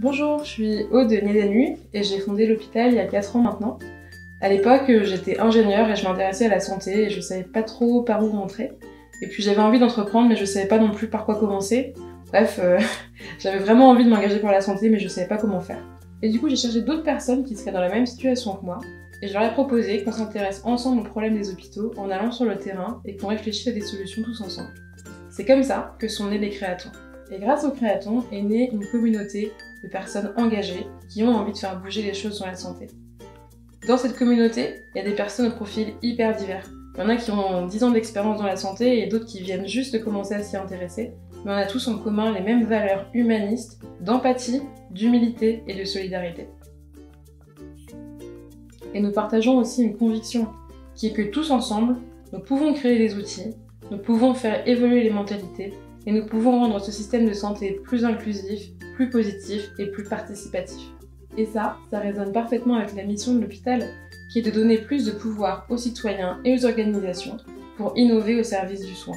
Bonjour, je suis Aude Niedanu et j'ai fondé l'hôpital il y a 4 ans maintenant. À l'époque, j'étais ingénieure et je m'intéressais à la santé et je savais pas trop par où rentrer. Et puis j'avais envie d'entreprendre mais je savais pas non plus par quoi commencer. Bref, j'avais vraiment envie de m'engager pour la santé mais je savais pas comment faire. Et du coup, j'ai cherché d'autres personnes qui seraient dans la même situation que moi et je leur ai proposé qu'on s'intéresse ensemble aux problèmes des hôpitaux en allant sur le terrain et qu'on réfléchisse à des solutions tous ensemble. C'est comme ça que sont nés les créatons. Et grâce aux créatons est née une communauté de personnes engagées qui ont envie de faire bouger les choses sur la santé. Dans cette communauté, il y a des personnes au profil hyper divers. Il y en a qui ont 10 ans d'expérience dans la santé et d'autres qui viennent juste de commencer à s'y intéresser, mais on a tous en commun les mêmes valeurs humanistes, d'empathie, d'humilité et de solidarité. Et nous partageons aussi une conviction, qui est que tous ensemble, nous pouvons créer des outils, nous pouvons faire évoluer les mentalités, et nous pouvons rendre ce système de santé plus inclusif, plus positif et plus participatif. Et ça résonne parfaitement avec la mission de l'hôpital, qui est de donner plus de pouvoir aux citoyens et aux organisations pour innover au service du soin.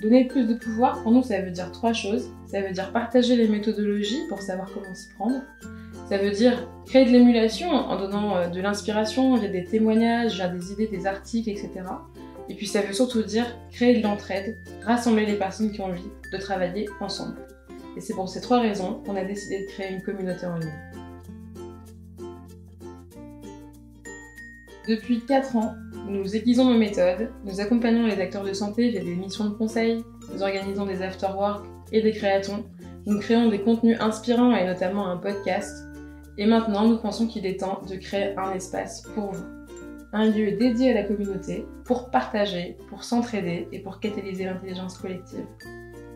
Donner plus de pouvoir, pour nous, ça veut dire 3 choses. Ça veut dire partager les méthodologies pour savoir comment s'y prendre. Ça veut dire créer de l'émulation en donnant de l'inspiration via des témoignages, via des idées, des articles, etc. Et puis ça veut surtout dire créer de l'entraide, rassembler les personnes qui ont envie de travailler ensemble. Et c'est pour ces 3 raisons qu'on a décidé de créer une communauté en ligne. Depuis 4 ans, nous aiguisons nos méthodes, nous accompagnons les acteurs de santé via des missions de conseil, nous organisons des after-work et des créatons, nous créons des contenus inspirants et notamment un podcast. Et maintenant, nous pensons qu'il est temps de créer un espace pour vous. Un lieu dédié à la communauté, pour partager, pour s'entraider et pour catalyser l'intelligence collective.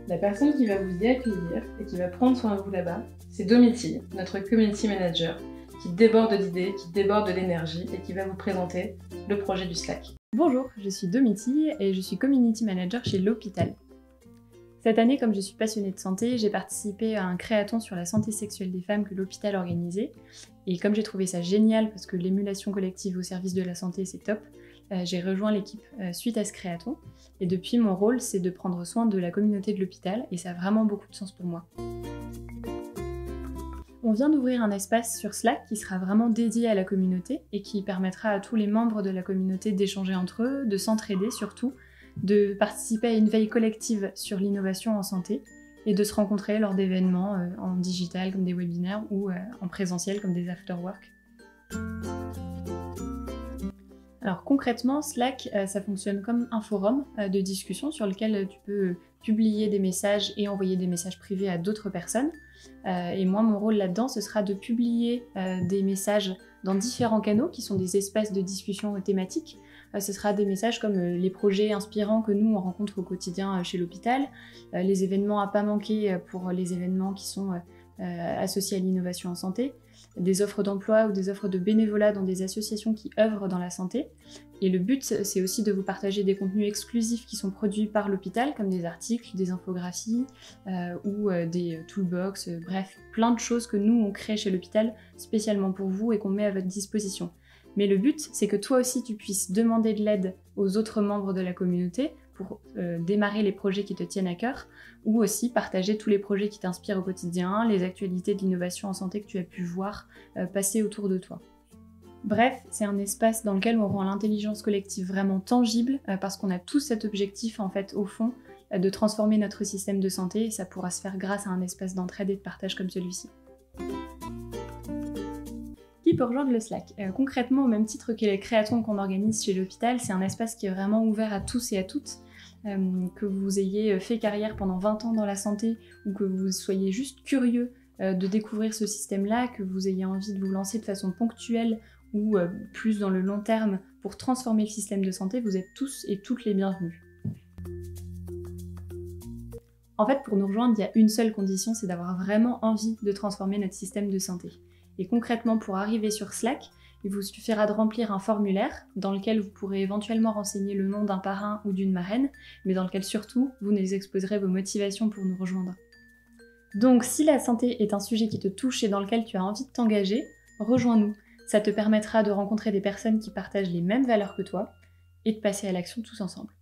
La personne qui va vous y accueillir et qui va prendre soin de vous là-bas, c'est Domiti, notre community manager, qui déborde d'idées, qui déborde de l'énergie et qui va vous présenter le projet du Slack. Bonjour, je suis Domiti et je suis community manager chez l'hôpital. Cette année, comme je suis passionnée de santé, j'ai participé à un créaton sur la santé sexuelle des femmes que l'hôpital organisait. Et comme j'ai trouvé ça génial parce que l'émulation collective au service de la santé c'est top, j'ai rejoint l'équipe suite à ce créaton. Et depuis, mon rôle c'est de prendre soin de la communauté de l'hôpital et ça a vraiment beaucoup de sens pour moi. On vient d'ouvrir un espace sur Slack qui sera vraiment dédié à la communauté et qui permettra à tous les membres de la communauté d'échanger entre eux, de s'entraider surtout, de participer à une veille collective sur l'innovation en santé et de se rencontrer lors d'événements en digital comme des webinaires ou en présentiel comme des after-work. Alors concrètement, Slack, ça fonctionne comme un forum de discussion sur lequel tu peux publier des messages et envoyer des messages privés à d'autres personnes. Et moi, mon rôle là-dedans, ce sera de publier des messages dans différents canaux qui sont des espaces de discussion thématiques. Ce sera des messages comme les projets inspirants que nous, on rencontre au quotidien chez l'hôpital, les événements à pas manquer pour les événements qui sont associés à l'innovation en santé, des offres d'emploi ou des offres de bénévolat dans des associations qui œuvrent dans la santé. Et le but, c'est aussi de vous partager des contenus exclusifs qui sont produits par l'hôpital, comme des articles, des infographies ou des toolbox, bref, plein de choses que nous, on crée chez l'hôpital spécialement pour vous et qu'on met à votre disposition. Mais le but, c'est que toi aussi, tu puisses demander de l'aide aux autres membres de la communauté pour démarrer les projets qui te tiennent à cœur, ou aussi partager tous les projets qui t'inspirent au quotidien, les actualités de l'innovation en santé que tu as pu voir passer autour de toi. Bref, c'est un espace dans lequel on rend l'intelligence collective vraiment tangible, parce qu'on a tous cet objectif, en fait, au fond, de transformer notre système de santé, et ça pourra se faire grâce à un espace d'entraide et de partage comme celui-ci. Qui peut rejoindre le Slack? Concrètement, au même titre que les créatons qu'on organise chez l'hôpital, c'est un espace qui est vraiment ouvert à tous et à toutes. Que vous ayez fait carrière pendant 20 ans dans la santé ou que vous soyez juste curieux de découvrir ce système-là, que vous ayez envie de vous lancer de façon ponctuelle ou plus dans le long terme pour transformer le système de santé, vous êtes tous et toutes les bienvenus. En fait, pour nous rejoindre, il y a une seule condition, c'est d'avoir vraiment envie de transformer notre système de santé. Et concrètement, pour arriver sur Slack, il vous suffira de remplir un formulaire dans lequel vous pourrez éventuellement renseigner le nom d'un parrain ou d'une marraine, mais dans lequel surtout, vous nous exposerez vos motivations pour nous rejoindre. Donc, si la santé est un sujet qui te touche et dans lequel tu as envie de t'engager, rejoins-nous. Ça te permettra de rencontrer des personnes qui partagent les mêmes valeurs que toi et de passer à l'action tous ensemble.